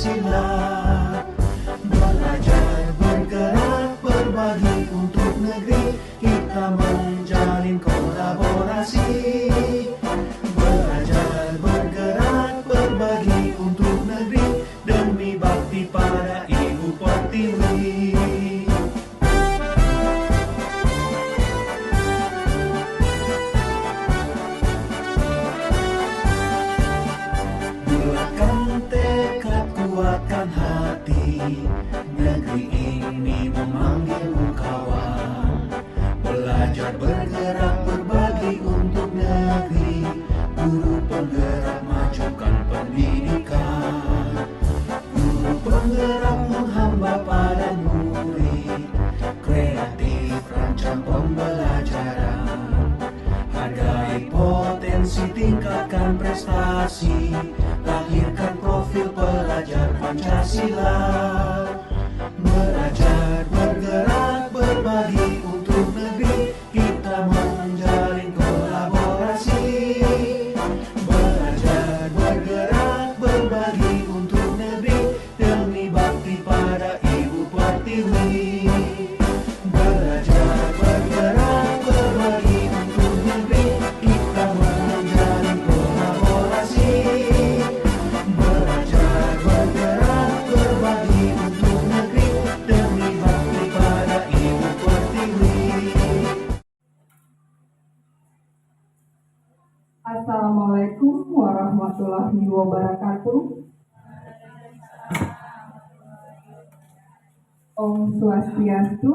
Pancasila. Belajar, bergerak, berbagi untuk negeri, kita menjalin kolaborasi. Belajar, bergerak, berbagi untuk negeri, demi bakti pada Ibu Pertiwi. Bulatkan tekad, kuatkan hati, negeri ini memanggilmu kawan. Belajar, bergerak, berbagi untuk negeri, guru penggerak majukan pendidikan. Guru penggerak menghamba pada murid, kreatif rancang pembelajaran. Hargai potensi, tingkatkan prestasi, lahirkan profil pelajar Pancasila. Belajar, bergerak, berbagi untuk negeri, kita menjalin kolaborasi. Belajar, bergerak, berbagi untuk negeri, demi bakti pada Ibu Pertiwi. Belajar, bergerak, berbagi untuk negeri, kita menjalin kolaborasi. Belajar, bergerak, berbagi untuk negeri, demi bakti pada Ibu Pertiwi. Assalamualaikum warahmatullahi wabarakatuh. Om Swastiastu.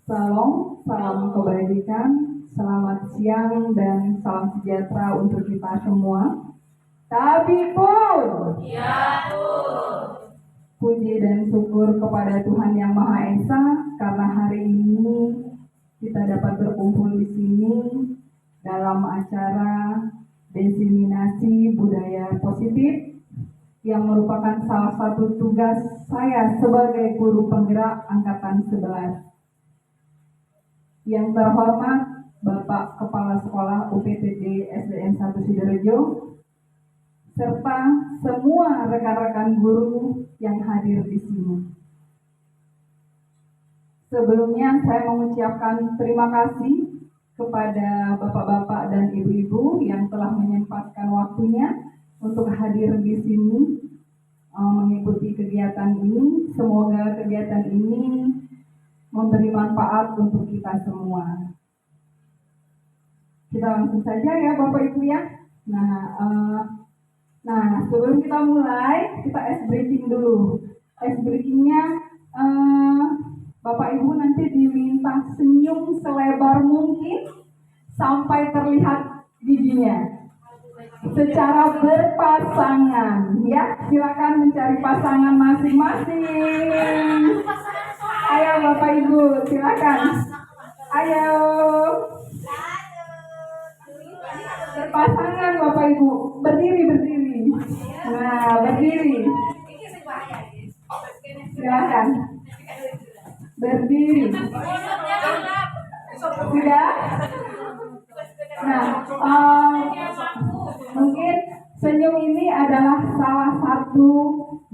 Salam, salam kebajikan, selamat siang dan salam sejahtera untuk kita semua. Tabipun. Puji dan syukur kepada Tuhan Yang Maha Esa karena hari ini kita dapat berkumpul di sini dalam acara diseminasi budaya positif yang merupakan salah satu tugas saya sebagai guru penggerak angkatan 11. Yang terhormat Bapak Kepala Sekolah UPTD SDN 1 Sidorejo, serta semua rekan-rekan guru yang hadir di sini. Sebelumnya saya mengucapkan terima kasih kepada bapak-bapak dan ibu-ibu yang telah menyempatkan waktunya untuk hadir di sini mengikuti kegiatan ini. Semoga kegiatan ini memberi manfaat untuk kita semua. Kita langsung saja ya Bapak Ibu ya. Nah, sebelum kita mulai, kita ice breaking dulu. Ice breakingnya Bapak Ibu nanti diminta senyum selebar mungkin sampai terlihat giginya. Secara berpasangan, ya. Silakan mencari pasangan masing-masing. Ayo Bapak Ibu, silakan. Ayo. Berpasangan Bapak Ibu, berdiri. Nah, berdiri. Silakan. Berdiri. Sudah? Nah, mungkin senyum ini adalah salah satu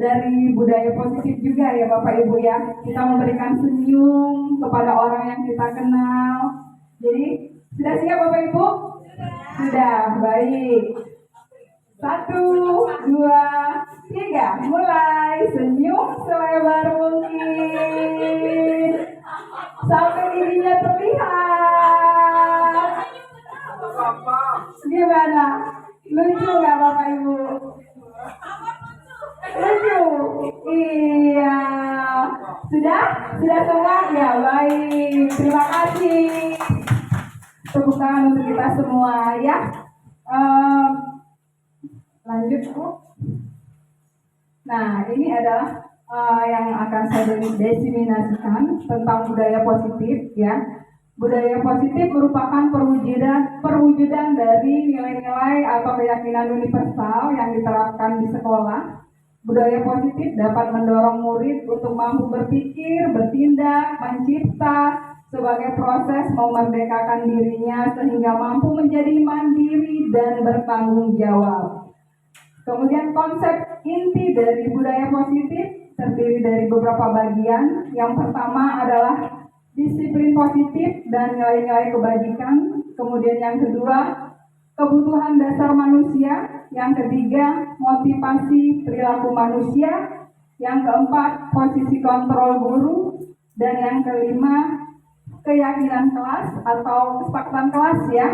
dari budaya positif juga ya Bapak Ibu ya. Kita memberikan senyum kepada orang yang kita kenal. Jadi, sudah siap Bapak Ibu? Sudah, baik. 1, 2, 3, mulai. Senyum selebar mungkin sampai giginya terlihat. Gimana? Lucu nggak Bapak Ibu? Lucu? Iya. Sudah semua? Ya baik. Terima kasih. Tepuk tangan untuk kita semua ya. Lanjut Bu. Nah, ini adalah yang akan saya diseminasikan tentang budaya positif ya. Budaya positif merupakan perwujudan dari nilai-nilai atau keyakinan universal yang diterapkan di sekolah. Budaya positif dapat mendorong murid untuk mampu berpikir, bertindak, mencipta sebagai proses memerdekakan dirinya sehingga mampu menjadi mandiri dan bertanggung jawab. Kemudian konsep inti dari budaya positif terdiri dari beberapa bagian. Yang pertama adalah disiplin positif dan nilai-nilai kebajikan. Kemudian yang kedua, kebutuhan dasar manusia. Yang ketiga, motivasi perilaku manusia. Yang keempat, posisi kontrol guru. Dan yang kelima, keyakinan kelas atau kesepakatan kelas ya.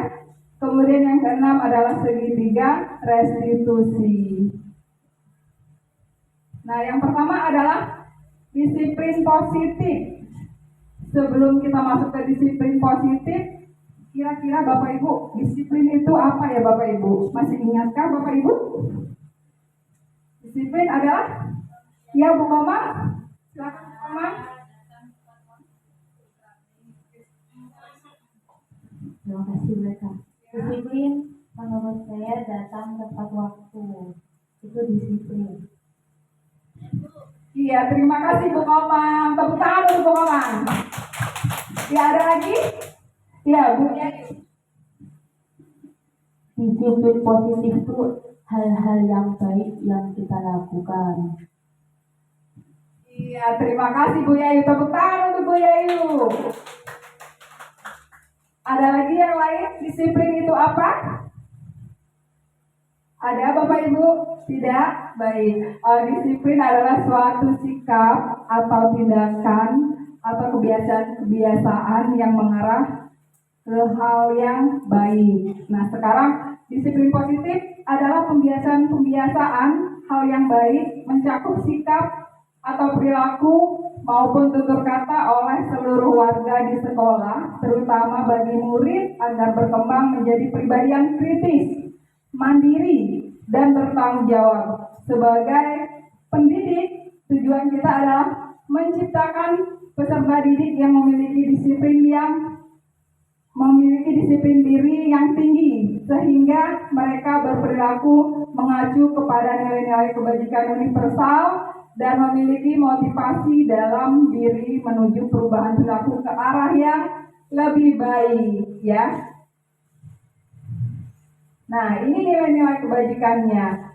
Kemudian yang keenam adalah segitiga restitusi. Nah, yang pertama adalah disiplin positif. Sebelum kita masuk ke disiplin positif, kira-kira Bapak Ibu, disiplin itu apa ya Bapak Ibu? Masih ingatkah Bapak Ibu? Disiplin adalah, ya Bu Koma, silakan Bu Koma. Terima kasih mereka. Disiplin menurut saya datang tepat waktu. Itu disiplin. Iya, terima kasih Bu Komang. Tepuk tangan untuk Bu Komang. Ya, ada lagi? Ya, Bu Yayu. Disiplin positif itu hal-hal yang baik yang kita lakukan. Iya, terima kasih Bu Yayu. Tepuk tangan untuk Bu Yayu. Ada lagi yang lain? Disiplin itu apa? Ada Bapak Ibu? Tidak? Baik. Disiplin adalah suatu sikap atau tindakan atau kebiasaan yang mengarah ke hal yang baik. Nah, sekarang disiplin positif adalah pembiasaan hal yang baik mencakup sikap atau perilaku maupun tutur kata oleh seluruh warga di sekolah, terutama bagi murid agar berkembang menjadi pribadi yang kritis, mandiri, dan bertanggung jawab. Sebagai pendidik, tujuan kita adalah menciptakan peserta didik yang memiliki disiplin diri yang tinggi, sehingga mereka berperilaku mengacu kepada nilai-nilai kebajikan universal dan memiliki motivasi dalam diri menuju perubahan perilaku ke arah yang lebih baik, ya. Nah, ini nilai-nilai kebajikannya.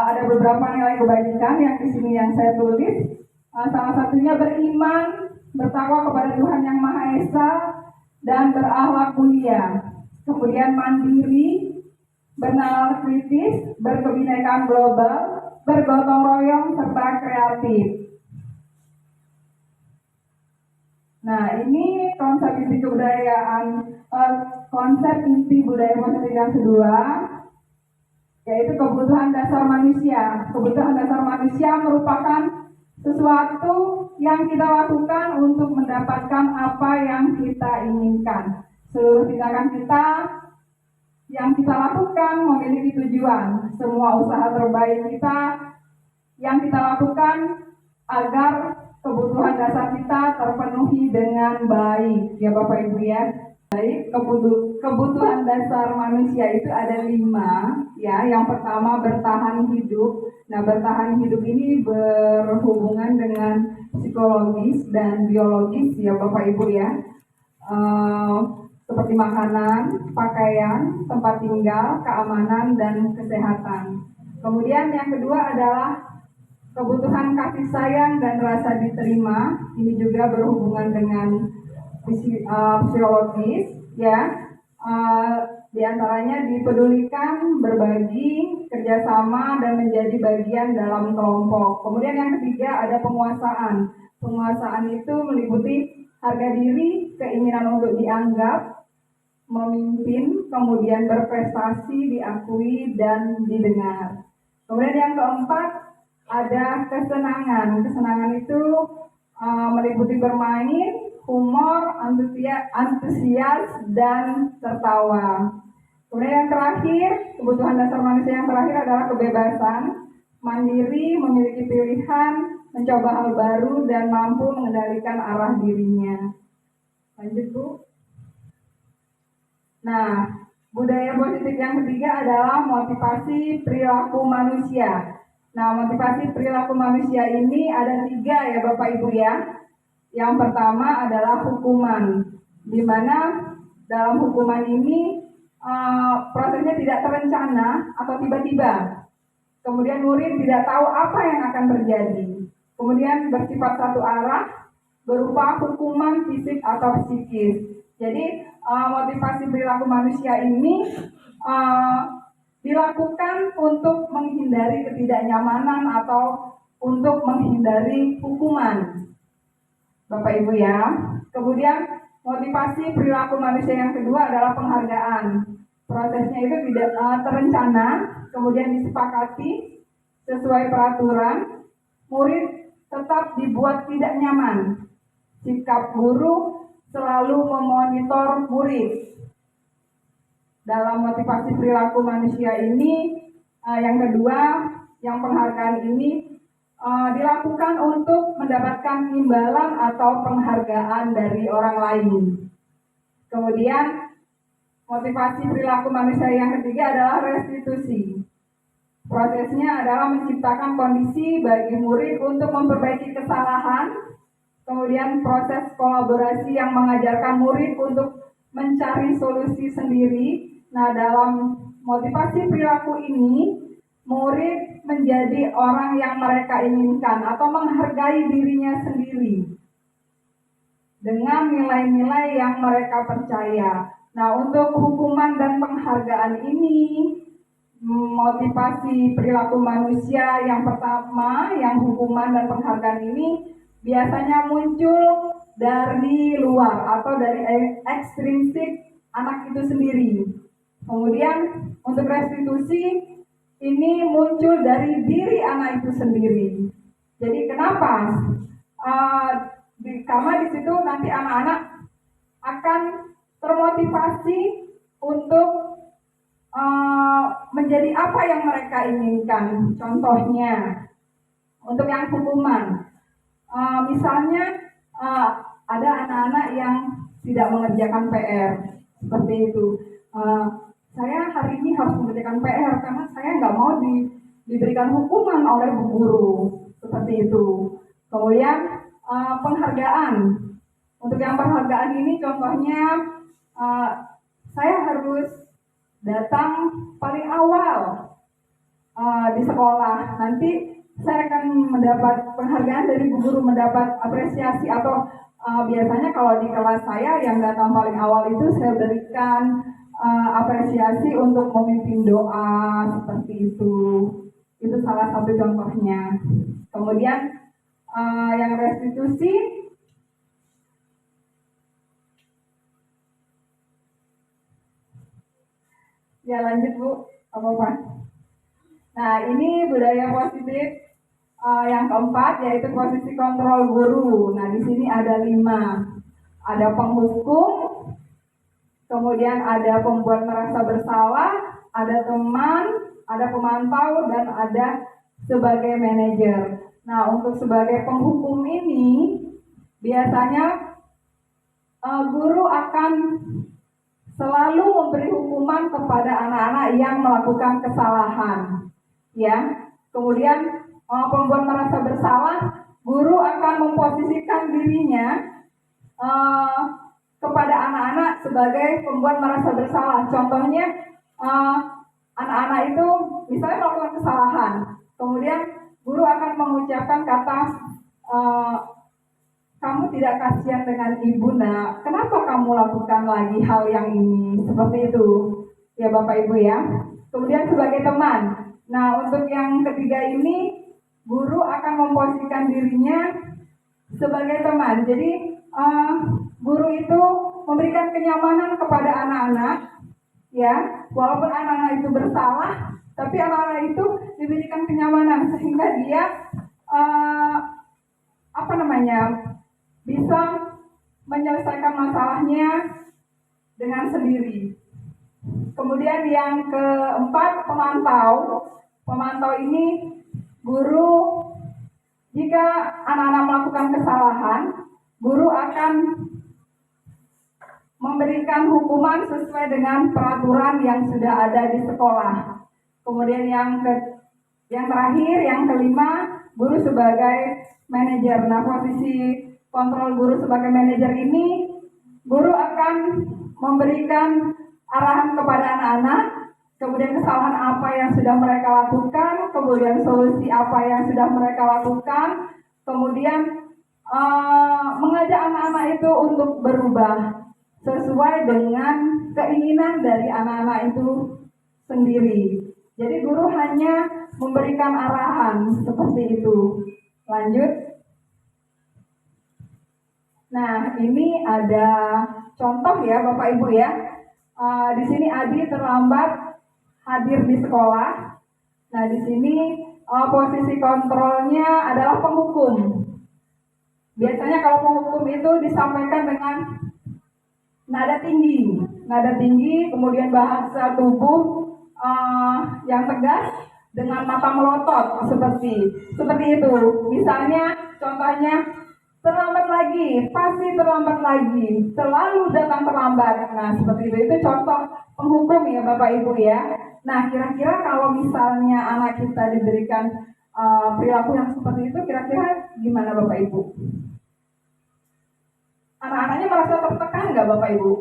Ada beberapa nilai kebajikan yang di sini yang saya tulis. Salah satunya beriman, bertakwa kepada Tuhan Yang Maha Esa, dan berakhlak mulia. Kemudian mandiri, bernalar kritis, berkebinekaan global, bergotong royong, serta kreatif. Nah, ini konsep inti kebudayaan, konsep inti budaya positif yang kedua, yaitu kebutuhan dasar manusia. Kebutuhan dasar manusia merupakan sesuatu yang kita lakukan untuk mendapatkan apa yang kita inginkan. Seluruh tindakan kita yang kita lakukan memiliki tujuan. Semua usaha terbaik kita yang kita lakukan agar kebutuhan dasar kita terpenuhi dengan baik, ya Bapak Ibu ya. Baik, kebutuhan dasar manusia itu ada 5, ya. Yang pertama bertahan hidup. Nah, bertahan hidup ini berhubungan dengan psikologis dan biologis, ya Bapak Ibu ya. Seperti makanan, pakaian, tempat tinggal, keamanan, dan kesehatan. Kemudian yang kedua adalah kebutuhan kasih sayang dan rasa diterima. Ini juga berhubungan dengan psikologis, ya. Di antaranya dipedulikan, berbagi, kerjasama, dan menjadi bagian dalam kelompok. Kemudian yang ketiga ada penguasaan. Penguasaan itu meliputi harga diri, keinginan untuk dianggap, memimpin, kemudian berprestasi, diakui, dan didengar. Kemudian yang keempat ada kesenangan. Kesenangan itu meliputi bermain, humor, antusias, dan tertawa. Kemudian yang terakhir, kebutuhan dasar manusia yang terakhir adalah kebebasan, mandiri, memiliki pilihan, mencoba hal baru, dan mampu mengendalikan arah dirinya. Lanjut, Bu. Nah, budaya positif yang ketiga adalah motivasi perilaku manusia. Nah, motivasi perilaku manusia ini ada 3 ya Bapak Ibu ya. Yang pertama adalah hukuman, di mana dalam hukuman ini prosesnya tidak terencana atau tiba-tiba. Kemudian murid tidak tahu apa yang akan terjadi. Kemudian bersifat satu arah, berupa hukuman fisik atau psikis. Jadi motivasi perilaku manusia ini dilakukan untuk menghindari ketidaknyamanan atau untuk menghindari hukuman. Bapak Ibu ya. Kemudian motivasi perilaku manusia yang kedua adalah penghargaan. Prosesnya itu tidak terencana, kemudian disepakati sesuai peraturan. Murid tetap dibuat tidak nyaman. Sikap guru selalu memonitor murid. Dalam motivasi perilaku manusia ini, yang kedua, yang penghargaan ini dilakukan untuk mendapatkan imbalan atau penghargaan dari orang lain. Kemudian motivasi perilaku manusia yang ketiga adalah restitusi. Prosesnya adalah menciptakan kondisi bagi murid untuk memperbaiki kesalahan, kemudian proses kolaborasi yang mengajarkan murid untuk mencari solusi sendiri. Nah, dalam motivasi perilaku ini, murid menjadi orang yang mereka inginkan atau menghargai dirinya sendiri dengan nilai-nilai yang mereka percaya. Nah, untuk hukuman dan penghargaan ini, motivasi perilaku manusia yang pertama, yang hukuman dan penghargaan ini biasanya muncul dari luar atau dari ekstrinsik anak itu sendiri. Kemudian untuk restitusi ini muncul dari diri anak itu sendiri. Jadi kenapa? Karena di situ nanti anak-anak akan termotivasi untuk menjadi apa yang mereka inginkan. Contohnya, untuk yang hukuman, misalnya ada anak-anak yang tidak mengerjakan PR, seperti itu. Saya hari ini harus mengerjakan PR karena saya nggak mau diberikan hukuman oleh bu guru, seperti itu. Kemudian penghargaan. Untuk yang penghargaan ini contohnya saya harus datang paling awal di sekolah. Nanti saya akan mendapat penghargaan dari bu guru, mendapat apresiasi atau biasanya kalau di kelas saya yang datang paling awal itu saya berikan apresiasi untuk memimpin doa, seperti itu. Itu salah satu contohnya. Kemudian yang restitusi, ya lanjut Bu, apa-apa. Nah, ini budaya positif yang keempat, yaitu posisi kontrol guru. Nah, di sini ada 5. Ada penghukum, kemudian ada pembuat merasa bersalah, ada teman, ada pemantau, dan ada sebagai manajer. Nah, untuk sebagai penghukum ini, biasanya guru akan selalu memberi hukuman kepada anak-anak yang melakukan kesalahan. Ya, kemudian pembuat merasa bersalah, guru akan memposisikan dirinya kepada anak-anak sebagai pembuat merasa bersalah. Contohnya, anak-anak itu misalnya melakukan kesalahan, kemudian guru akan mengucapkan kata, kamu tidak kasihan dengan ibu nak, kenapa kamu lakukan lagi hal yang ini, seperti itu. Ya Bapak Ibu ya. Kemudian sebagai teman. Nah, untuk yang ketiga ini, guru akan memposisikan dirinya sebagai teman. Jadi guru itu memberikan kenyamanan kepada anak-anak, ya, walaupun anak-anak itu bersalah, tapi anak-anak itu diberikan kenyamanan sehingga dia bisa menyelesaikan masalahnya dengan sendiri. Kemudian yang keempat, pemantau. Pemantau ini guru, jika anak-anak melakukan kesalahan, guru akan memberikan hukuman sesuai dengan peraturan yang sudah ada di sekolah. Kemudian yang terakhir, yang kelima, guru sebagai manajer. Nah, posisi kontrol guru sebagai manajer ini, guru akan memberikan arahan kepada anak-anak, kemudian kesalahan apa yang sudah mereka lakukan, kemudian solusi apa yang sudah mereka lakukan, kemudian mengajak anak-anak itu untuk berubah sesuai dengan keinginan dari anak-anak itu sendiri. Jadi guru hanya memberikan arahan seperti itu. Lanjut. Nah, ini ada contoh ya Bapak Ibu ya. Di sini Adi terlambat hadir di sekolah. Nah, di sini posisi kontrolnya adalah penghukum. Biasanya kalau penghukum itu disampaikan dengan nada tinggi, kemudian bahasa tubuh yang tegas dengan mata melotot seperti itu. Misalnya, contohnya terlambat lagi, pasti terlambat lagi, selalu datang terlambat. Nah, seperti itu contoh penghukum ya Bapak Ibu ya. Nah, kira-kira kalau misalnya anak kita diberikan perilaku yang seperti itu, kira-kira gimana Bapak Ibu? Anak-anaknya merasa tertekan nggak Bapak Ibu?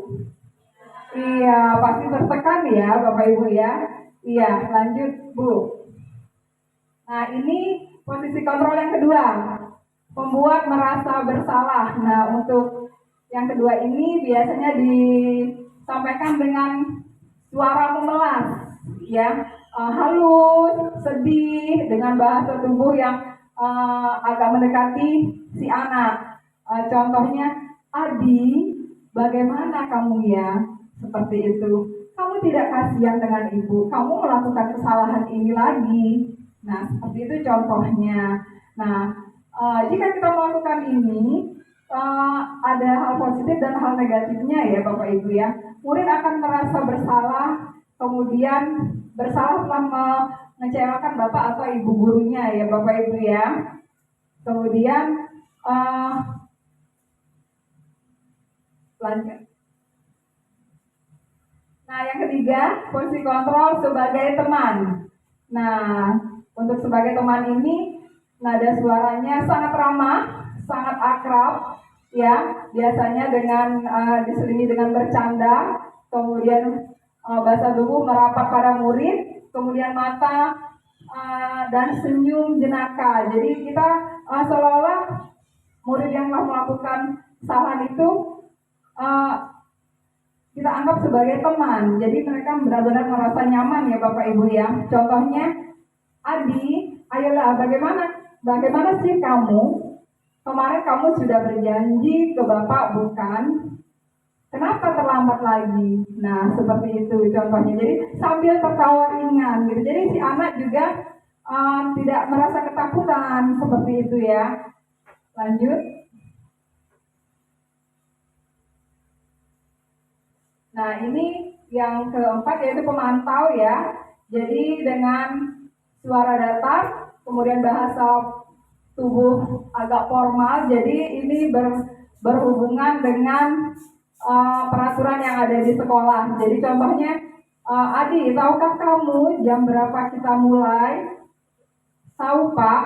Iya, pasti tertekan ya Bapak Ibu ya. Iya, lanjut Bu. Nah, ini posisi kontrol yang kedua, membuat merasa bersalah. Nah, untuk yang kedua ini biasanya disampaikan dengan suara memelas, ya, halus, sedih, dengan bahasa tubuh yang agak mendekati si anak. Contohnya, Adi, bagaimana kamu ya? Seperti itu. Kamu tidak kasihan dengan ibu, kamu melakukan kesalahan ini lagi. Nah, seperti itu contohnya. Nah, jika kita melakukan ini, ada hal positif dan hal negatifnya ya Bapak Ibu ya. Murid akan merasa bersalah, kemudian bersalah telah mengecewakan Bapak atau Ibu gurunya ya Bapak Ibu ya. Kemudian lanjut. Nah, yang ketiga, posisi kontrol sebagai teman. Nah, untuk sebagai teman ini, nada suaranya sangat ramah, sangat akrab, ya. Biasanya dengan diselingi dengan bercanda, kemudian bahasa tubuh merapat pada murid, kemudian mata dan senyum jenaka. Jadi kita seolah-olah murid yang telah melakukan kesalahan itu kita anggap sebagai teman. Jadi mereka benar-benar merasa nyaman ya Bapak Ibu ya. Contohnya, Adi, ayolah bagaimana sih kamu? Kemarin kamu sudah berjanji ke Bapak bukan? Kenapa terlambat lagi? Nah, seperti itu contohnya. Jadi sambil tertawa ringan gitu. Jadi si anak juga tidak merasa ketakutan seperti itu ya. Lanjut. Nah, ini yang keempat yaitu pemantau ya. Jadi dengan suara datar, kemudian bahasa tubuh agak formal. Jadi ini berhubungan dengan peraturan yang ada di sekolah. Jadi contohnya, Adi, tahukah kamu jam berapa kita mulai? Tahu Pak,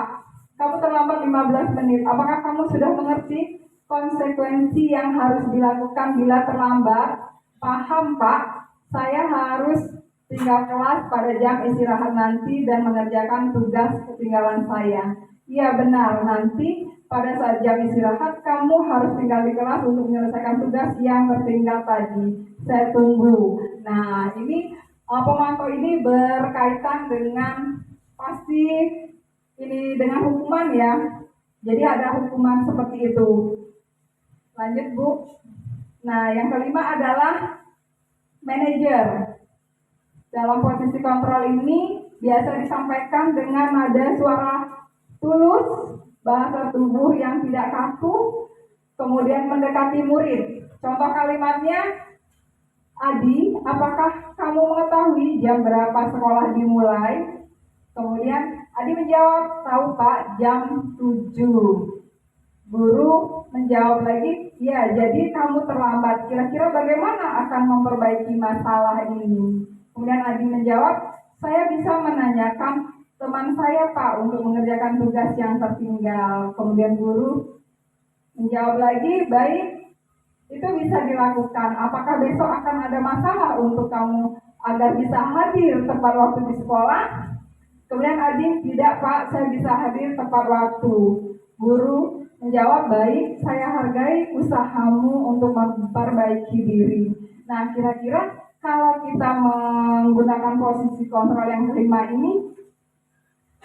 kamu terlambat 15 menit. Apakah kamu sudah mengerti konsekuensi yang harus dilakukan bila terlambat? Paham Pak, saya harus tinggal kelas pada jam istirahat nanti dan mengerjakan tugas ketinggalan saya. Iya benar, nanti pada saat jam istirahat kamu harus tinggal di kelas untuk menyelesaikan tugas yang tertinggal tadi. Saya tunggu. Nah, ini pemantau ini berkaitan dengan pasti ini dengan hukuman ya. Jadi ada hukuman seperti itu. Lanjut Bu. Nah, yang kelima adalah manajer. Dalam posisi kontrol ini biasa disampaikan dengan nada suara tulus, bahasa tubuh yang tidak kaku, kemudian mendekati murid. Contoh kalimatnya, Adi, apakah kamu mengetahui jam berapa sekolah dimulai? Kemudian Adi menjawab, tahu Pak, jam 7. Guru menjawab lagi, ya jadi kamu terlambat. Kira-kira bagaimana akan memperbaiki masalah ini? Kemudian Adi menjawab, saya bisa menanyakan teman saya Pak untuk mengerjakan tugas yang tertinggal. Kemudian guru menjawab lagi, baik, itu bisa dilakukan. Apakah besok akan ada masalah untuk kamu agar bisa hadir tepat waktu di sekolah. Kemudian Adin, tidak Pak, saya bisa hadir tepat waktu. Guru menjawab, baik, saya hargai usahamu untuk memperbaiki diri. Nah, kira-kira kalau kita menggunakan posisi kontrol yang kelima ini,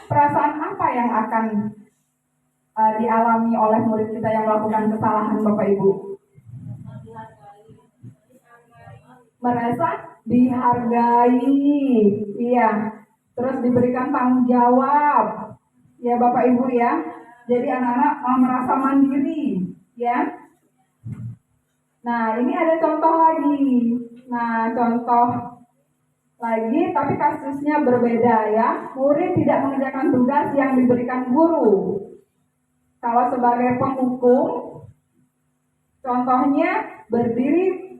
perasaan apa yang akan dialami oleh murid kita yang melakukan kesalahan, Bapak Ibu? Merasa dihargai, iya. Terus diberikan tanggung jawab, ya Bapak Ibu ya. Jadi anak-anak merasa mandiri, ya. Nah, ini ada contoh lagi. Nah, contoh lagi, tapi kasusnya berbeda ya. Murid tidak mengerjakan tugas yang diberikan guru. Kalau sebagai penghukum, contohnya berdiri.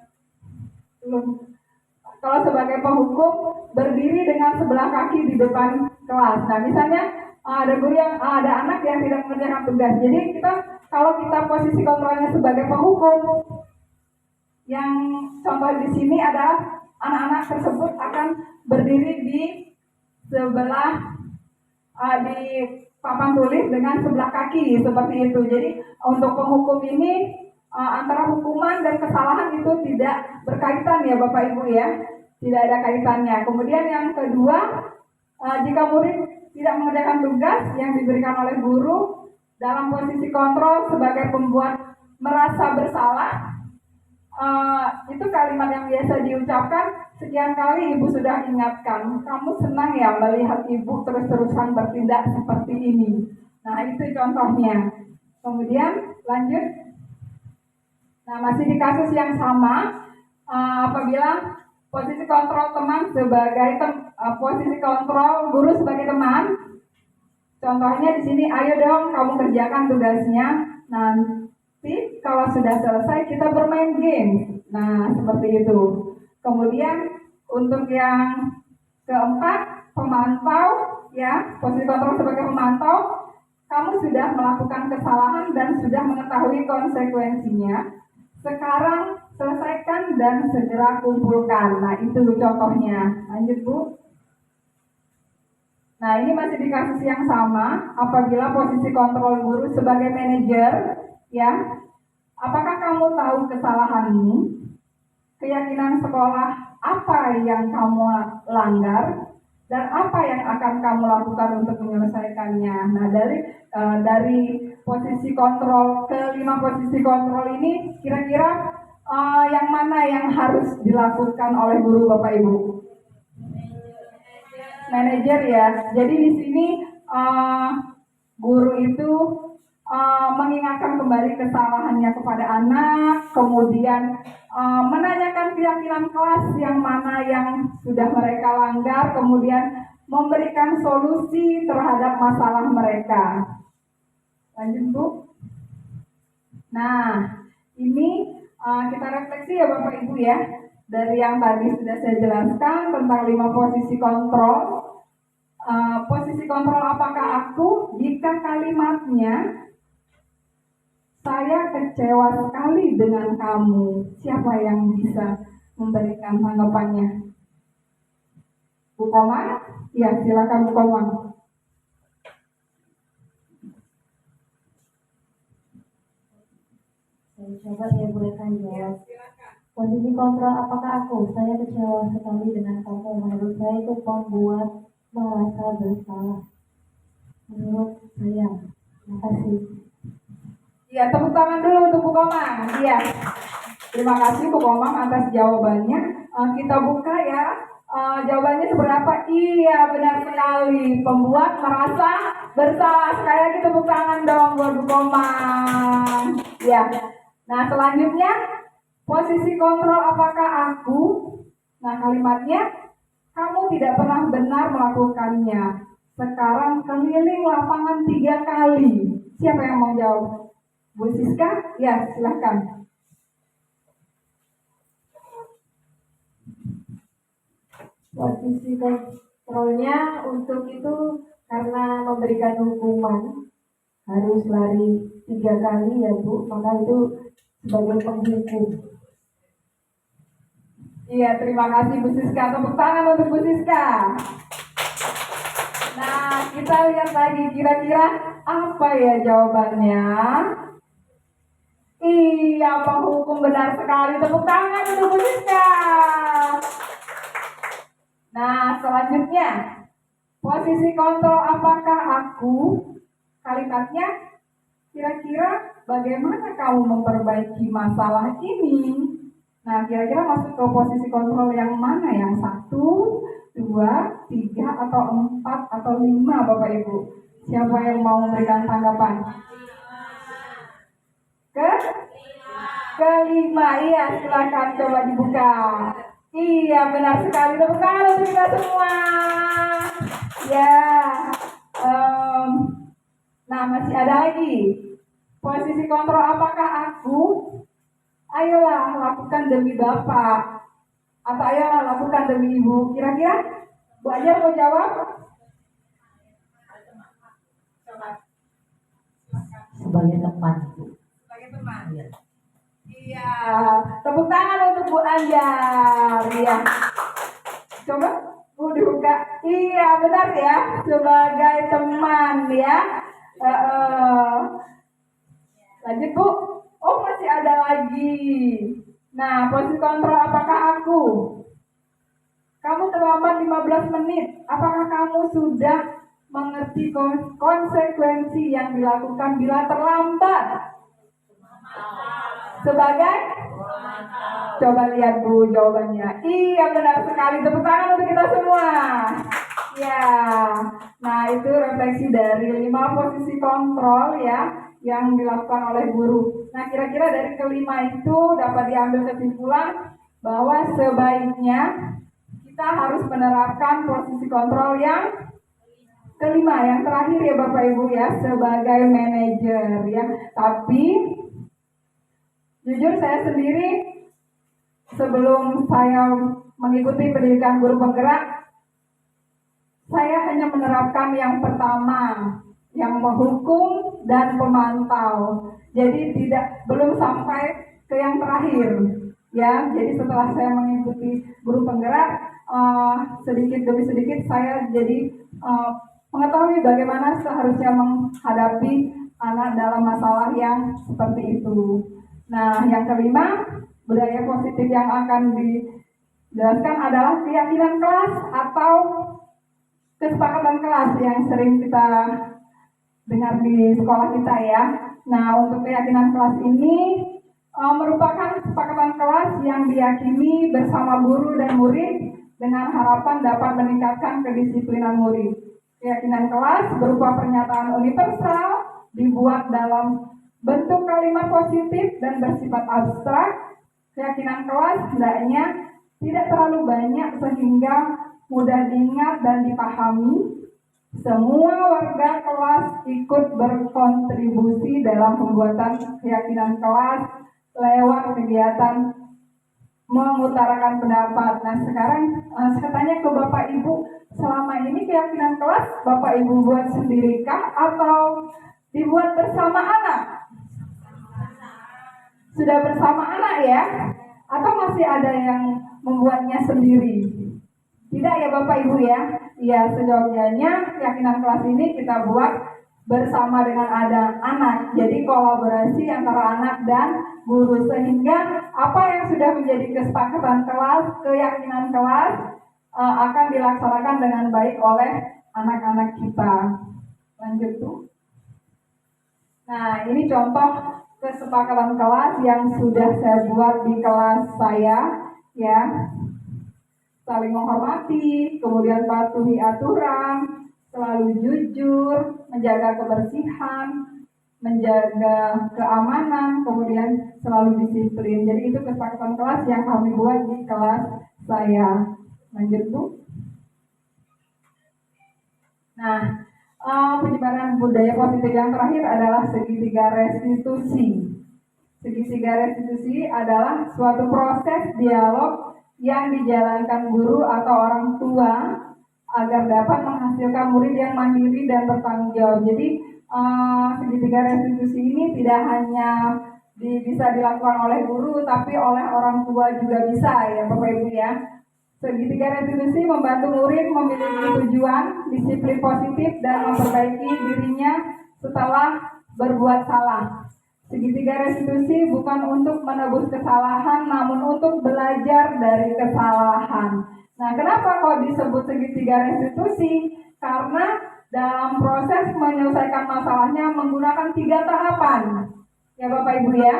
Kalau sebagai penghukum, berdiri dengan sebelah kaki di depan kelas. Nah, misalnya ada guru yang ada anak yang tidak mengerjakan tugas. Jadi kalau kita posisi kontrolnya sebagai penghukum, yang contoh di sini adalah anak-anak tersebut akan berdiri di sebelah di papan tulis dengan sebelah kaki seperti itu. Jadi untuk penghukum ini antara hukuman dan kesalahan itu tidak berkaitan ya Bapak Ibu ya, tidak ada kaitannya. Kemudian yang kedua, jika murid tidak mengerjakan tugas yang diberikan oleh guru dalam posisi kontrol sebagai pembuat merasa bersalah, itu kalimat yang biasa diucapkan sekian kali ibu sudah ingatkan, kamu senang ya melihat ibu terus-terusan bertindak seperti ini. Nah itu contohnya. Kemudian lanjut. Nah masih di kasus yang sama, apabila posisi kontrol teman sebagai posisi kontrol guru sebagai teman, contohnya di sini, ayo dong kamu kerjakan tugasnya. Nanti kalau sudah selesai kita bermain game. Nah seperti itu. Kemudian untuk yang keempat, pemantau ya, posisi kontrol sebagai pemantau, kamu sudah melakukan kesalahan dan sudah mengetahui konsekuensinya. Sekarang selesaikan dan segera kumpulkan. Nah itu contohnya. Lanjut Bu. Nah ini masih di kasus yang sama. Apabila posisi kontrol guru sebagai manajer, ya, apakah kamu tahu kesalahanmu? Keyakinan sekolah apa yang kamu langgar dan apa yang akan kamu lakukan untuk menyelesaikannya. Nah dari posisi kontrol kelima posisi kontrol ini kira-kira yang mana yang harus dilakukan oleh guru Bapak Ibu? Manajer ya. Jadi di sini guru itu mengingatkan kembali kesalahannya kepada anak, kemudian menanyakan keyakinan kelas yang mana yang sudah mereka langgar, kemudian memberikan solusi terhadap masalah mereka. Lanjut Bu. Nah, ini kita refleksi ya Bapak Ibu ya. Dari yang tadi sudah saya jelaskan tentang 5 posisi kontrol. Posisi kontrol apakah aku? Jika kalimatnya, saya kecewa sekali dengan kamu. Siapa yang bisa memberikan tanggapannya? Bu Komang? Ya, silakan Bu Komang. Saya coba ya bolehkan jawab. Posisi kontrol apakah aku? Saya kecewa sekali dengan kamu. Menurut saya itu membuat merasa bersalah. Menurut saya. Terima kasih. Ya, tepuk tangan dulu untuk Bu Komang. Iya. Terima kasih Bu Komang atas jawabannya. Kita buka ya. Jawabannya seperti apa? Iya, benar sekali. Pembuat merasa bersalah. Sekali lagi tepuk tangan dong buat Bu Komang. Ya. Nah, selanjutnya posisi kontrol apakah aku? Nah, kalimatnya kamu tidak pernah benar melakukannya. Sekarang keliling lapangan 3 kali. Siapa yang mau jawab? Bu Siska? Ya, silahkan. Posisi kontrolnya untuk itu karena memberikan hukuman harus lari 3 kali ya Bu, maka itu sebagai penghukum. Iya, terima kasih Bu Siska. Tepuk tangan untuk Bu Siska. Nah, kita lihat lagi kira-kira apa ya jawabannya. Iya, penghukum benar sekali. Tepuk tangan untuk Bu Siska. Nah, selanjutnya, posisi kontrol apakah aku? Kalimatnya, kira-kira bagaimana kamu memperbaiki masalah ini? Nah, kira-kira masuk ke posisi kontrol yang mana? Yang 1, 2, 3, atau 4, atau 5, Bapak Ibu? Siapa yang mau memberikan tanggapan? Kelima, iya, silakan coba dibuka. Iya, benar sekali. Tepuk tangan untuk kita semua. Ya, em, nah masih ada lagi. Posisi kontrol apakah aku? Ayolah lakukan demi Bapak. Atau ayolah lakukan demi Ibu. Kira-kira Bu Ajar mau jawab? Sebagai teman. Sebagai teman. Iya. Iya, tepuk tangan untuk Bu Anjar. Iya. Coba Bu dibuka. Iya, benar ya. Sebagai teman ya. Lanjut Bu. Oh, masih ada lagi. Nah, posisi kontrol apakah aku? Kamu terlambat 15 menit. Apakah kamu sudah mengerti konsekuensi yang dilakukan bila terlambat? Sebagai? Coba lihat Bu jawabannya. Iya, benar sekali. Tepuk tangan untuk kita semua. Ya. Nah, itu refleksi dari 5 posisi kontrol ya yang dilakukan oleh guru. Nah, kira-kira dari kelima itu dapat diambil kesimpulan bahwa sebaiknya kita harus menerapkan posisi kontrol yang kelima, yang terakhir ya Bapak Ibu ya, sebagai manajer ya. Tapi jujur saya sendiri sebelum saya mengikuti pendidikan guru penggerak, saya hanya menerapkan yang pertama, yang menghukum dan pemantau. Jadi belum sampai ke yang terakhir ya. Jadi setelah saya mengikuti guru penggerak, sedikit demi sedikit saya jadi mengetahui bagaimana seharusnya menghadapi anak dalam masalah yang seperti itu. Nah, yang kelima, budaya positif yang akan dijelaskan adalah keyakinan kelas atau kesepakatan kelas yang sering kita dengar di sekolah kita ya. Nah, untuk keyakinan kelas ini merupakan kesepakatan kelas yang diyakini bersama guru dan murid dengan harapan dapat meningkatkan kedisiplinan murid. Keyakinan kelas berupa pernyataan universal dibuat dalam bentuk kalimat positif dan bersifat abstrak. Keyakinan kelas hendaknya tidak terlalu banyak sehingga mudah diingat dan dipahami. Semua warga kelas ikut berkontribusi dalam pembuatan keyakinan kelas lewat kegiatan mengutarakan pendapat. Nah, sekarang saya tanya ke Bapak Ibu, selama ini keyakinan kelas Bapak Ibu buat sendirikah atau dibuat bersama anak? Sudah bersama anak ya? Atau masih ada yang membuatnya sendiri? Tidak ya Bapak Ibu ya? Ya, seyogyanya keyakinan kelas ini kita buat bersama dengan ada anak. Jadi kolaborasi antara anak dan guru, sehingga apa yang sudah menjadi kesepakatan kelas, keyakinan kelas akan dilaksanakan dengan baik oleh anak-anak kita. Lanjut tuh. Nah, ini contoh kesepakatan kelas yang sudah saya buat di kelas saya ya. Saling menghormati, kemudian patuhi aturan, selalu jujur, menjaga kebersihan, menjaga keamanan, kemudian selalu disiplin. Jadi itu kesepakatan kelas yang kami buat di kelas saya. Lanjut Bu. Nah, penyebaran budaya positif yang terakhir adalah segitiga restitusi. Segitiga restitusi adalah suatu proses dialog yang dijalankan guru atau orang tua agar dapat menghasilkan murid yang mandiri dan bertanggung jawab. Jadi segitiga restitusi ini tidak hanya bisa dilakukan oleh guru, tapi oleh orang tua juga bisa ya Bapak Ibu ya. Segitiga restitusi membantu murid memiliki tujuan, disiplin positif, dan memperbaiki dirinya setelah berbuat salah. Segitiga restitusi bukan untuk menebus kesalahan, namun untuk belajar dari kesalahan. Nah, kenapa kok disebut segitiga restitusi? Karena dalam proses menyelesaikan masalahnya menggunakan 3 tahapan. Ya Bapak Ibu ya.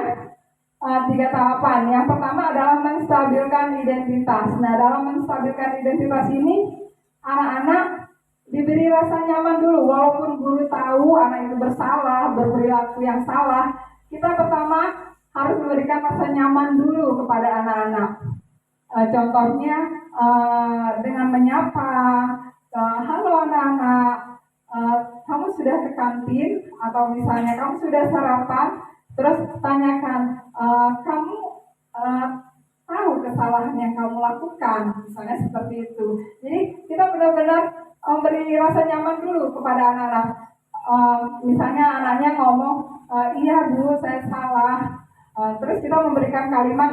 3 tahapan. Yang pertama adalah menstabilkan identitas. Nah, dalam menstabilkan identitas ini, anak-anak diberi rasa nyaman dulu. Walaupun guru tahu anak itu bersalah, berperilaku yang salah, kita pertama harus memberikan rasa nyaman dulu kepada anak-anak. Contohnya dengan menyapa, halo anak-anak, kamu sudah ke kantin, atau misalnya kamu sudah sarapan, terus tanyakan, kamu tahu kesalahan yang kamu lakukan, misalnya seperti itu. Jadi kita benar-benar memberi rasa nyaman dulu kepada anak-anak. Misalnya anaknya ngomong, iya Bu, saya salah. Terus kita memberikan kalimat,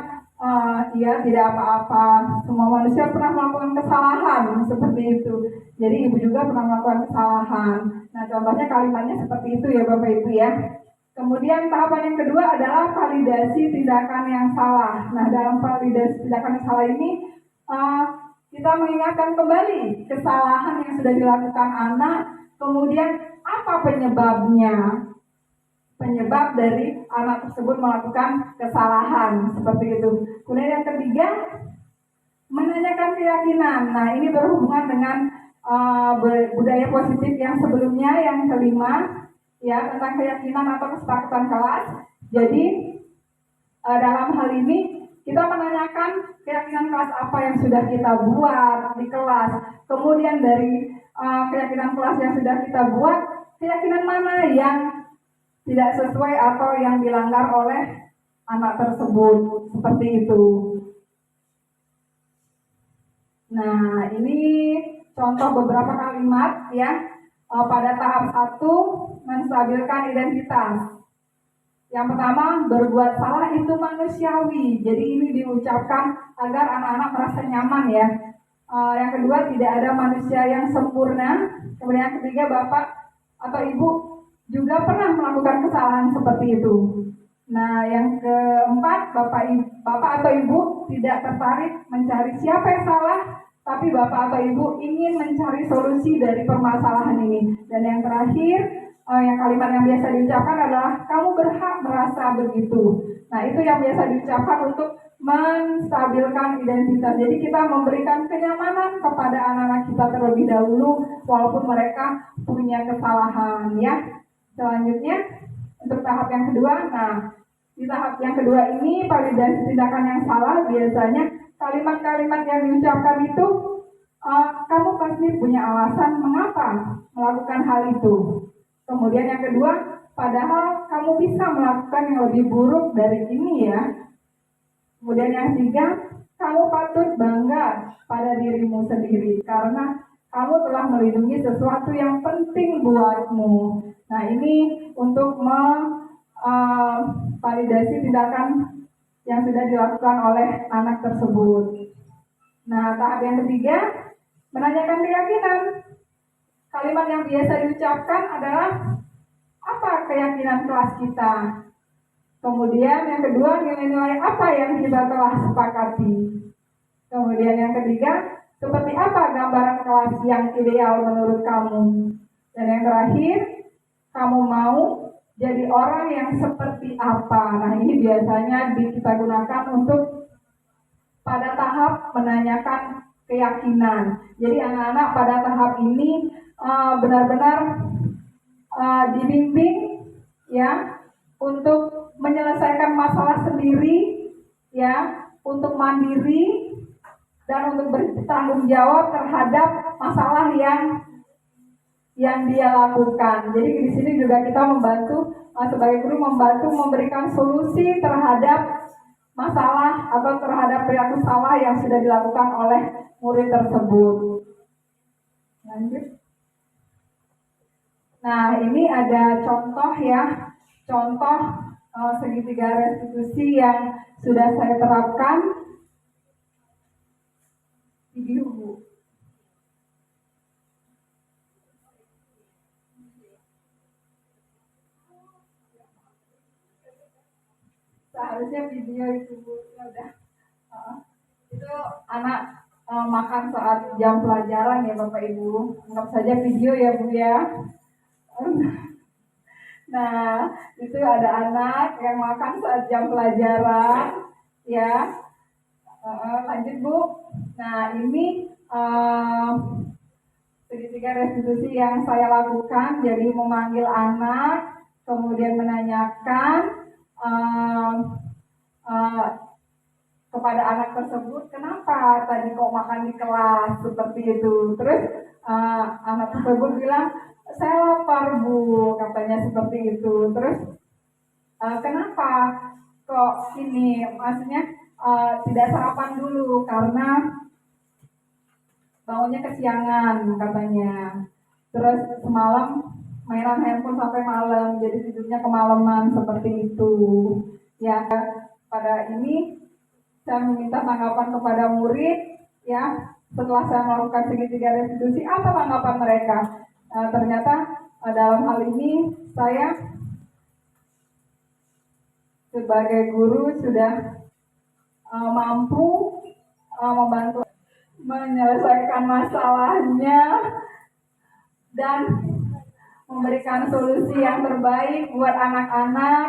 iya tidak apa-apa, semua manusia pernah melakukan kesalahan, seperti itu. Jadi ibu juga pernah melakukan kesalahan. Nah, contohnya kalimatnya seperti itu ya Bapak Ibu ya. Kemudian tahapan yang kedua adalah validasi tindakan yang salah. Nah, dalam validasi tindakan yang salah ini kita mengingatkan kembali kesalahan yang sudah dilakukan anak, kemudian apa penyebabnya, penyebab dari anak tersebut melakukan kesalahan, seperti itu. Kemudian yang ketiga, menanyakan keyakinan. Nah, ini berhubungan dengan budaya positif yang sebelumnya, yang kelima, ya, tentang keyakinan atau kesepakatan kelas. Jadi dalam hal ini kita menanyakan keyakinan kelas apa yang sudah kita buat di kelas. Kemudian dari keyakinan kelas yang sudah kita buat, keyakinan mana yang tidak sesuai atau yang dilanggar oleh anak tersebut, seperti itu. Nah, ini contoh beberapa kalimat ya. Pada tahap 1, menstabilkan identitas. Yang pertama, berbuat salah itu manusiawi. Jadi ini diucapkan agar anak-anak merasa nyaman ya. Yang kedua, tidak ada manusia yang sempurna. Kemudian yang ketiga, Bapak atau Ibu juga pernah melakukan kesalahan seperti itu. Nah, yang keempat, Bapak atau Ibu tidak tertarik mencari siapa yang salah, tapi Bapak atau Ibu ingin mencari solusi dari permasalahan ini. Dan yang terakhir, yang kalimat yang biasa diucapkan adalah kamu berhak merasa begitu. Nah, itu yang biasa diucapkan untuk menstabilkan identitas. Jadi kita memberikan kenyamanan kepada anak-anak kita terlebih dahulu, walaupun mereka punya kesalahan ya. Selanjutnya, untuk tahap yang kedua, nah di tahap yang kedua ini validasi tindakan yang salah. Biasanya kalimat-kalimat yang diucapkan itu, kamu pasti punya alasan mengapa melakukan hal itu. Kemudian yang kedua, padahal kamu bisa melakukan yang lebih buruk dari ini ya. Kemudian yang ketiga, kamu patut bangga pada dirimu sendiri karena kamu telah melindungi sesuatu yang penting buatmu. Nah, ini untuk validasi tindakan yang sudah dilakukan oleh anak tersebut. Nah, tahap yang ketiga, menanyakan keyakinan. Kalimat yang biasa diucapkan adalah apa keyakinan kelas kita. Kemudian yang kedua, nilai-nilai apa yang kita telah sepakati. Kemudian yang ketiga, seperti apa gambaran kelas yang ideal menurut kamu. Dan yang terakhir, kamu mau jadi orang yang seperti apa. Nah, ini biasanya kita gunakan untuk pada tahap menanyakan keyakinan. Jadi anak-anak pada tahap ini benar-benar dibimbing ya untuk menyelesaikan masalah sendiri ya, untuk mandiri dan untuk bertanggung jawab terhadap masalah yang dia lakukan. Jadi di sini juga kita membantu sebagai guru membantu memberikan solusi terhadap masalah atau terhadap perilaku salah yang sudah dilakukan oleh murid tersebut. Lanjut. Nah, ini ada contoh ya, contoh segitiga restitusi yang sudah saya terapkan. Video, Bu. Seharusnya video itu, Bu. Ya udah. Itu anak makan saat jam pelajaran ya Bapak Ibu. Anggap saja video ya Bu ya. Nah, itu ada anak yang makan saat jam pelajaran ya. Lanjut Bu. Nah, ini segitiga restitusi yang saya lakukan, jadi memanggil anak, kemudian menanyakan kepada anak tersebut, kenapa tadi kok makan di kelas seperti itu. Terus anak tersebut bilang, saya lapar Bu, katanya seperti itu. Terus kenapa kok ini, maksudnya tidak sarapan dulu karena bangunnya kesiangan katanya. Terus semalam mainan handphone sampai malam, jadi tidurnya kemalaman seperti itu. Ya, pada ini saya meminta tanggapan kepada murid ya. Setelah saya melakukan segitiga restitusi, apa tanggapan mereka? Ternyata dalam hal ini saya sebagai guru sudah mampu membantu menyelesaikan masalahnya dan memberikan solusi yang terbaik buat anak-anak.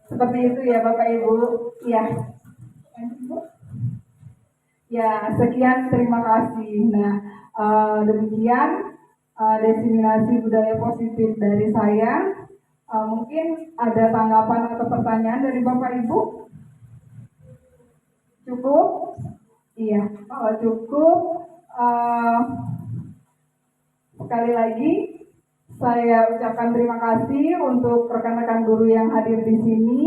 Seperti itu ya Bapak Ibu. Ya. Ya, sekian, terima kasih. Nah, demikian diseminasi budaya positif dari saya. Mungkin ada tanggapan atau pertanyaan dari Bapak Ibu? Cukup? Iya, kalau cukup, sekali lagi saya ucapkan terima kasih untuk rekan-rekan guru yang hadir di sini.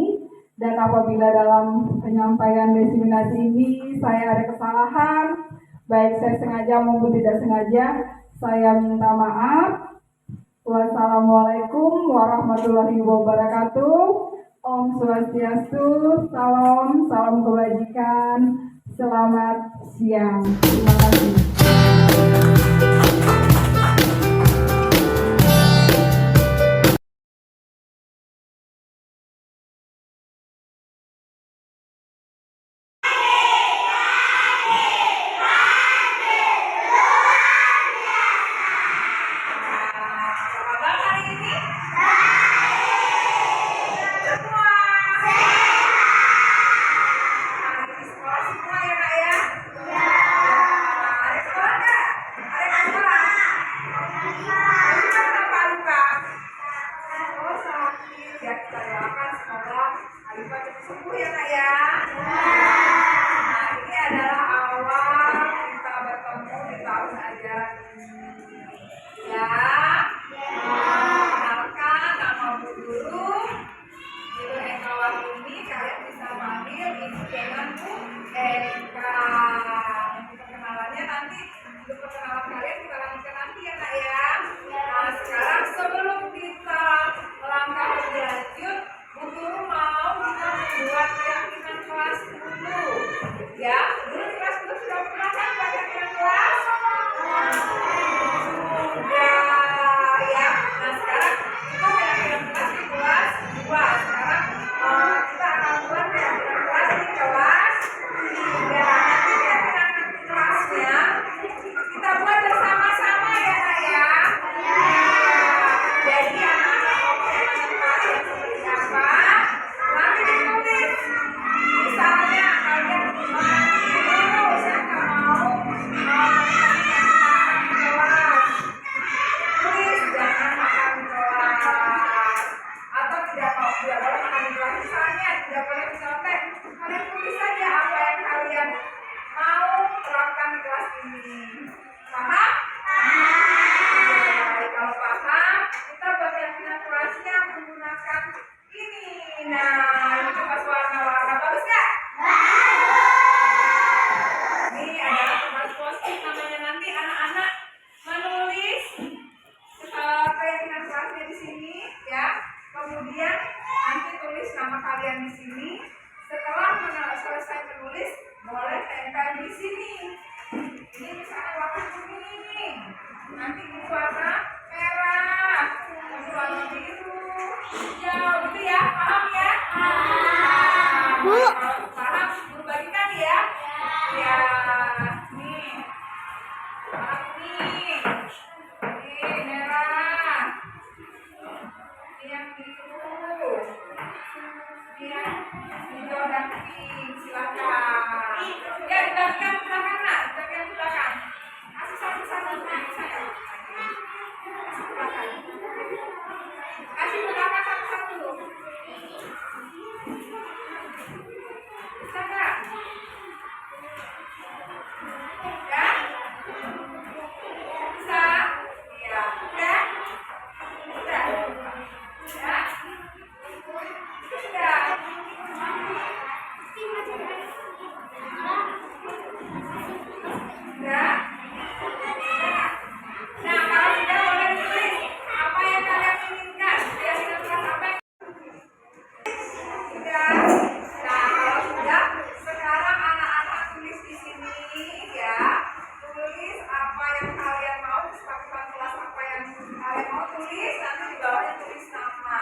Dan apabila dalam penyampaian diseminasi ini saya ada kesalahan, baik saya sengaja maupun tidak sengaja, saya minta maaf. Wassalamualaikum warahmatullahi wabarakatuh. Om Swastiastu, salam, salam kebajikan, selamat siang. Terima kasih. Kemudian kalian di sini. Setelah selesai menulis, boleh tempel di sini. Ini misalnya warna kuning, nanti ini warna merah, ini warna biru, hijau, gitu ya, paham ya? Bu. Paham, berbagikan ya? Ya, nih, warna kuning, ini merah, ini yang biru, ini yang hijau dan pink, silakan. Ya, dibagikan ke belakang nak, dibagikan ke belakang. Kasih satu-satu saya. Kasih ke belakang. Kasih ke belakang satu-satu. Bisa nggak? Ya? Bisa? Iya. Udah? Udah? Ya? Sudah. Ya. Nah, kalau sudah boleh ditulis apa yang kalian inginkan. Biar kita tulis apa yang sudah. Nah, kalau sudah, sekarang anak-anak tulis di sini ya. Tulis apa yang kalian mau, kesepakatan kelas apa yang kalian mau tulis. Nanti di bawahnya tulis nama.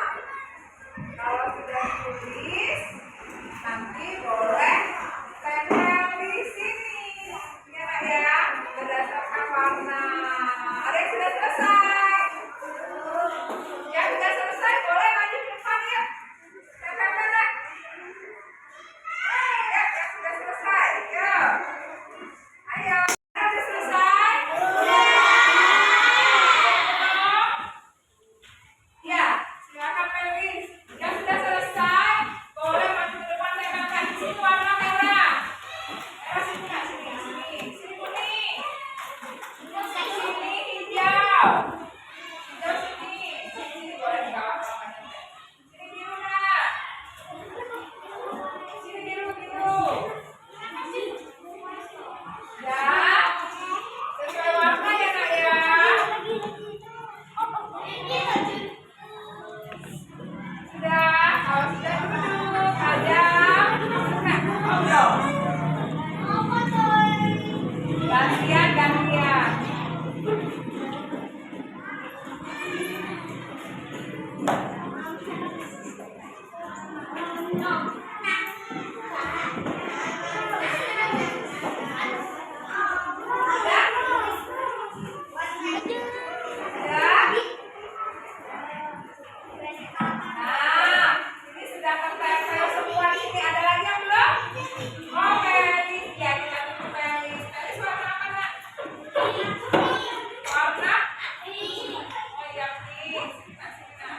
Kalau sudah ditulis, nanti boleh tempel di sini. Ya, Nak, ya, berdasarkan warna. Ada yang sudah selesai? Yang sudah selesai boleh maju ke depan ya. Tempelkan, Nak. Ya, yang sudah selesai. Ya. Ayo. Yang sudah selesai? Ya, silakan Melvin. Yang sudah selesai, boleh maju ke depan tempelkan. Di sini warna merah. Merah sini, Nak. Sini, sini. Sini kuning. Sini hijau. Hijau sini. Sini boleh di bawah bawahnya. Sini biru, Nak. Sini biru, biru. Ya. Sesuai warna ya, Nak, ya. Sudah, kalau sudah duduk aja. Nah, ngobrol. Gantian, gantian. Sudah? Nah, ini sudah tertempel semua di sini. Ada lagi yang belum? Oh, Melis. Ya, kita tunggu Melis. Melis warna apa, Nak? Warna? Oh iya, please. Nah, sini, Nak.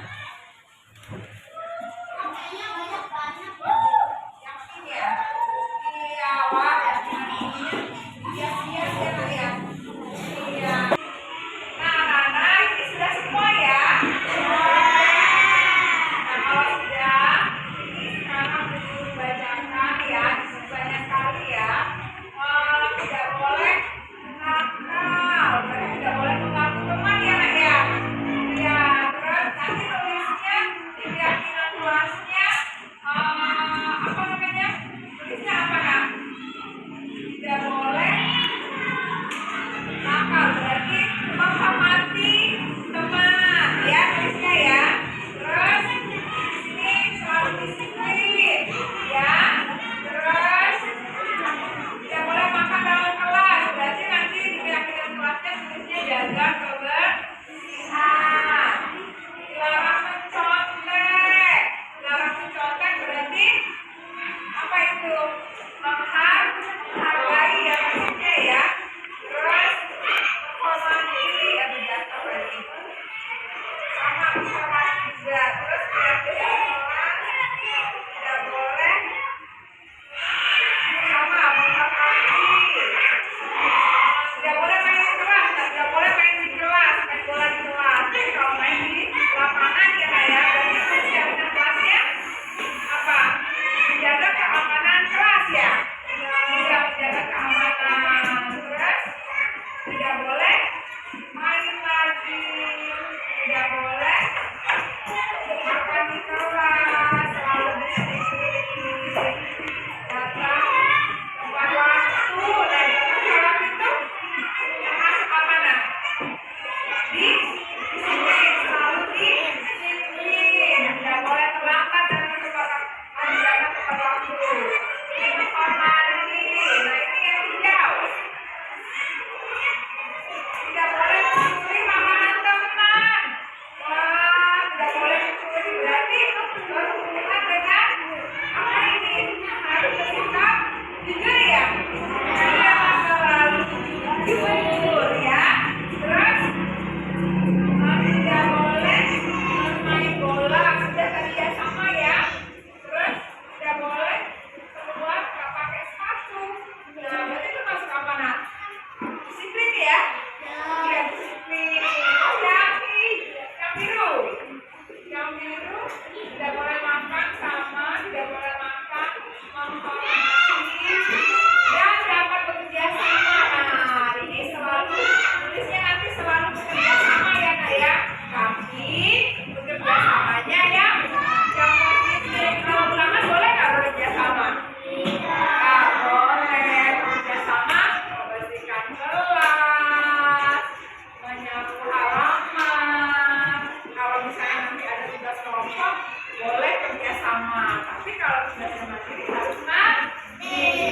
bersama. Tapi kalau belajar mandiri harus mandiri.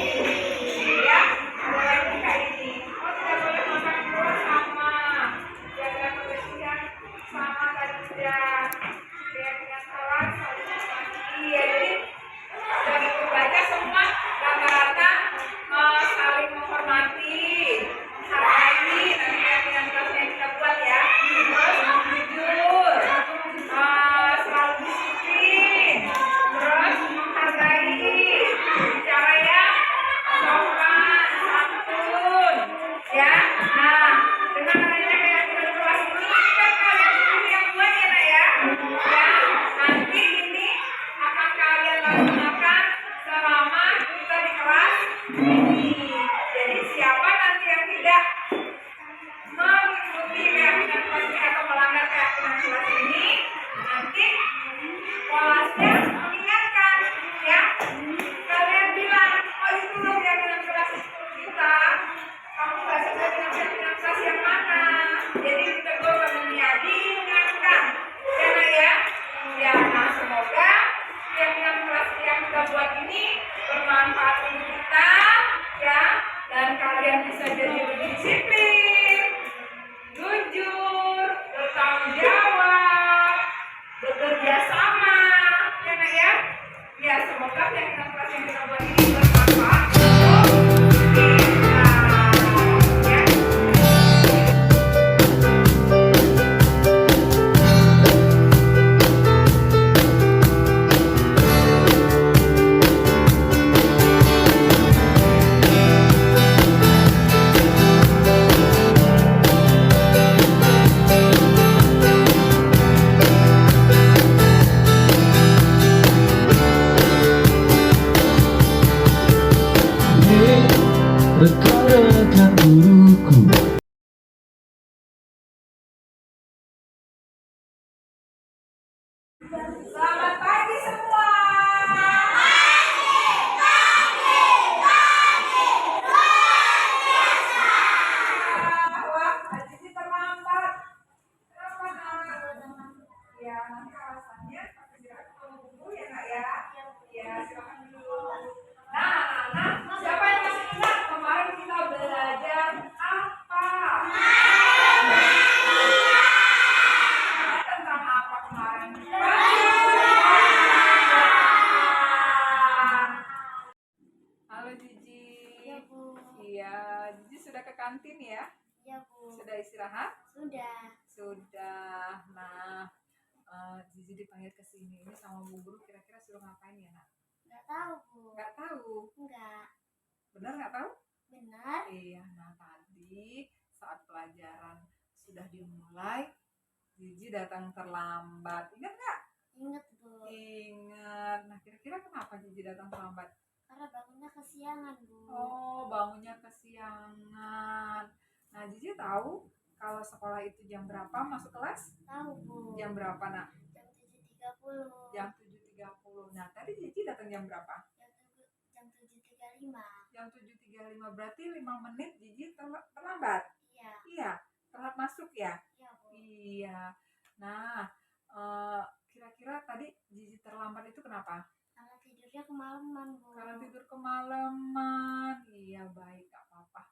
Ya, ada lagi kayak ini. Oh, tidak boleh makan bersama. Jaga kebersihan sama tadi sudah. Dengan kelas harus mandi. Ya, jadi sudah belajar semua rata-rata saling menghormati, menghargai nanti keyakinan kelas yang kita buat ya. Terus jujur, selalu disiplin, terus menghargai, bicara yang sopan, santun, ya. Nah, dengan adanya keyakinan kelas ini kan kalian sendiri yang buat ya nak ya. Ya, nanti ini akan kalian laksanakan selama kita di kelas ini. Jadi siapa nanti yang tidak mengikuti keyakinan kelas ini atau melanggar keyakinan kelas ini, nanti kelasnya mengingatkan ya. Kalian bilang, oh itu loh keyakinan kelas kita, kamu nggak sesuai dengan keyakinan kelas yang mana. Jadi ditegur sama dia, diingatkan ya nak ya. Ya, nah semoga keyakinan kelas yang kita buat ini bermanfaat untuk kita ya, dan kalian bisa jadi lebih disiplin, jujur, bertanggung jawab, bekerja sama ya nak ya. Ya, semoga keyakinan kelas yang kita buat ini bermanfaat untuk kita ya. Rekan-rekan guruku, Selamat pagi semua. Wah, Azizi terlambat. Ya, nanti alasannya pakai silakan ke buku ya nak ya. Ya, silakan dulu. Nah, siapa yang masih ingat kemarin kita belajar apa? Tentang apa kemarin? Halo Jiji. Iya, Bu. Iya, Jiji sudah ke kantin ya? Iya, Bu. Sudah istirahat? Sudah. Sudah. Nah, Jiji dipanggil ke sini ini sama Bu Guru, kira-kira suruh ngapain ya nak? Nggak tahu, Bu. Nggak tahu. Enggak. Benar nggak tahu? Benar. Iya. Nah, tadi saat pelajaran sudah dimulai, Jiji datang terlambat. Ingat nggak? Ingat, Bu. Ingat. Nah, kira-kira kenapa Jiji datang terlambat? Karena bangunnya kesiangan, Bu. Oh, bangunnya kesiangan. Nah, Jiji tahu kalau sekolah itu jam berapa masuk kelas? Tahu, Bu. Jam berapa nak? Jam 7.30. Jam 7.30. Nah, tadi Jiji datang jam berapa? Jam 7.35. Jam 7.35, berarti 5 menit Jiji terlambat. Iya. Iya, telat masuk ya? Iya, Bu. Iya. Nah, kira-kira tadi Jiji terlambat itu kenapa? Karena tidurnya kemalaman, Bu. Karena tidur kemalaman. Iya, baik, gak apa-apa.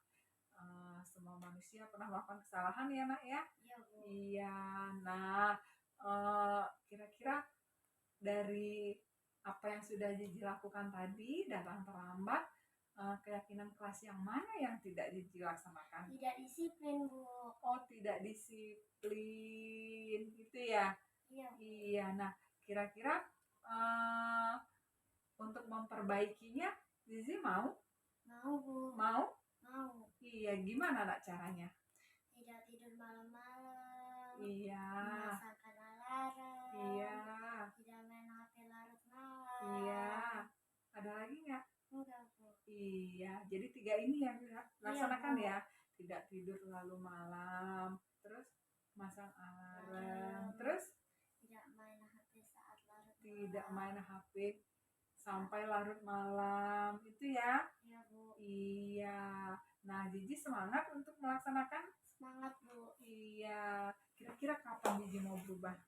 Semua manusia pernah melakukan kesalahan ya nak ya? Iya, Bu. Iya. Nah, kira-kira dari apa yang sudah Jiji lakukan tadi, datang terlambat, keyakinan kelas yang mana yang tidak Jiji laksanakan? Tidak disiplin, Bu. Oh, tidak disiplin, gitu ya? Iya, Bu. Iya. Nah, kira-kira untuk memperbaikinya, Zizi mau? Mau, Bu. Mau? Mau. Iya, gimana nak caranya? Tidak tidur malam-malam. Iya. Memasangkan alarm. Iya. Tidak main HP larut malam. Iya. Ada lagi nggak? Enggak, Bu. Iya. Jadi 3 ini yang laksanakan Bu. ya. Tidak tidur terlalu malam. Terus masang alarm. Terus Tidak main HP saat larut tidak malam. main HP sampai larut malam. Itu ya. Iya, Bu. Iya. Nah, Jiji semangat untuk melaksanakan. Semangat, Bu. Iya. Kira-kira kapan Jiji mau berubah?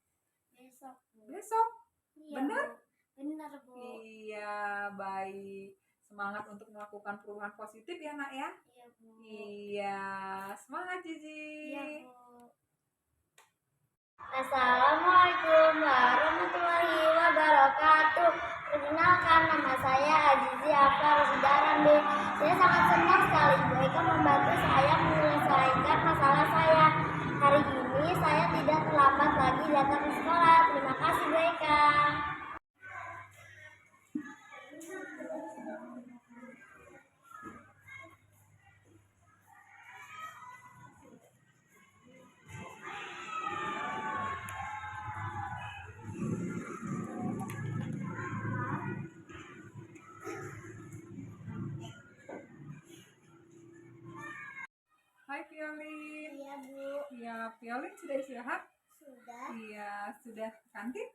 Besok, Bu. Besok. Iya, Benar? Bu. Benar, semangat untuk melakukan perubahan positif ya nak ya. Iya, Bu. Iya, semangat Cici. Iya, Bu. Assalamualaikum warahmatullahi wabarakatuh. Perkenalkan, nama saya Azizi Afar Sudarambe. Saya sangat senang sekali Bu Eka membantu saya menyelesaikan masalah saya. Hari ini saya tidak terlambat lagi datang ke sekolah. Terima kasih Bu Eka. Hai Violin. Iya Bu, Iya, Violin sudah istirahat? sudah Iya, sudah ke kantin?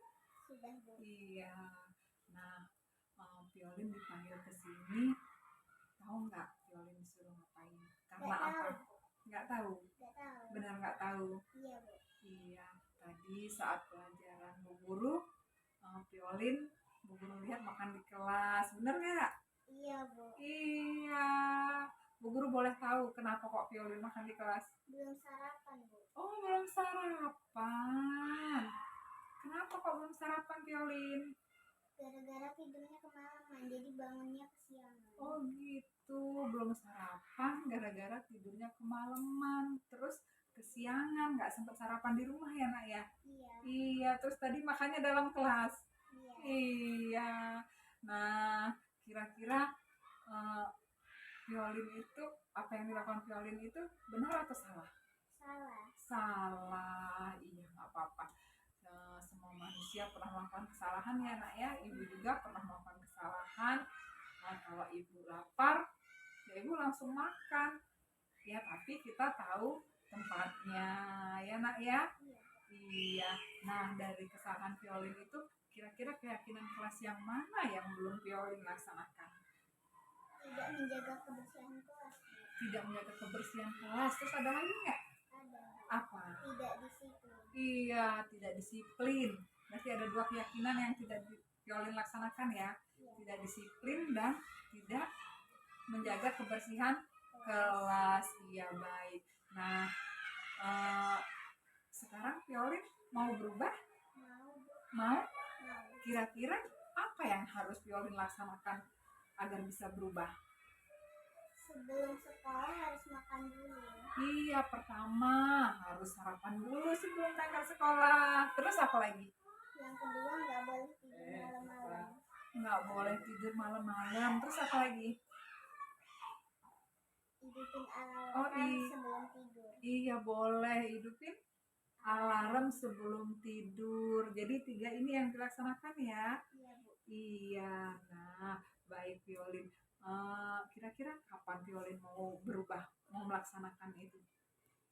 sudah Bu. Iya. Nah, Violin dipanggil ke sini. Tahu nggak Violin disuruh ngapain? Karena Nggak apa? tahu. Nggak tahu. Nggak tahu. Benar nggak tahu. Iya Bu. Iya. Tadi saat pelajaran Bu Guru, Violin, Bu Guru lihat makan di kelas. Benar nggak? Iya Bu. Iya. Bu Guru boleh tahu kenapa kok Violin makan di kelas? Belum sarapan Bu. Oh, belum sarapan. Kenapa kok belum sarapan Violin? Gara-gara tidurnya kemalaman, jadi bangunnya kesiangan. Oh gitu, belum sarapan gara-gara tidurnya kemalaman. Terus kesiangan, nggak sempat sarapan di rumah ya nak ya? Iya. Iya, terus tadi makannya dalam kelas. Iya. Iya. Nah, kira-kira Violin itu, apa yang dilakukan Violin itu benar atau salah? Salah. Salah. Iya, nggak apa-apa. Semua manusia pernah melakukan kesalahan ya nak ya. Ibu juga pernah melakukan kesalahan. Nah, kalau ibu lapar, ya ibu langsung makan. Ya, tapi kita tahu tempatnya ya nak ya. Iya. Iya. Nah, dari kesalahan Violin itu, kira-kira keyakinan kelas yang mana yang belum Violin laksanakan? Tidak menjaga kebersihan kelas Bu. Tidak menjaga kebersihan kelas. Terus ada lagi nggak? Ada. Apa? Tidak disiplin. Iya, tidak disiplin. Berarti ada dua keyakinan yang tidak Violin laksanakan ya. Iya. Tidak disiplin dan tidak menjaga kebersihan kelas. Iya, baik. Nah, sekarang Violin mau berubah? Mau Bu. Mau? Mau. Kira-kira apa yang harus Violin laksanakan agar bisa berubah? Sebelum sekolah harus makan dulu. Iya, pertama harus sarapan dulu sebelum berangkat sekolah. Terus apa lagi? Yang kedua nggak boleh tidur malam-malam. Nggak boleh tidur malam-malam. Terus apa lagi? Hidupin Oh, alarm sebelum tidur. Iya, boleh hidupin alarm sebelum tidur. Jadi 3 ini yang dilaksanakan ya. Iya Bu. Iya. Nah, baik Violin. Kira-kira kapan Violin mau berubah, mau melaksanakan itu?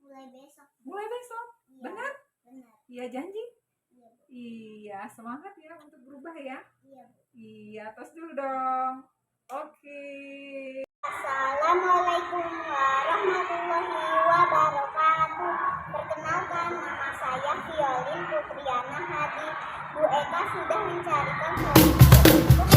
Mulai besok. Mulai besok. Iya. Benar? Benar. Iya, janji? Iya Bu. Iya, semangat ya untuk berubah ya. Iya Bu. Iya, tos dulu dong. Oke. Assalamualaikum warahmatullahi wabarakatuh. Perkenalkan, nama saya Violin Putriana Hadi. Bu Eka sudah mencarikan solusi untuk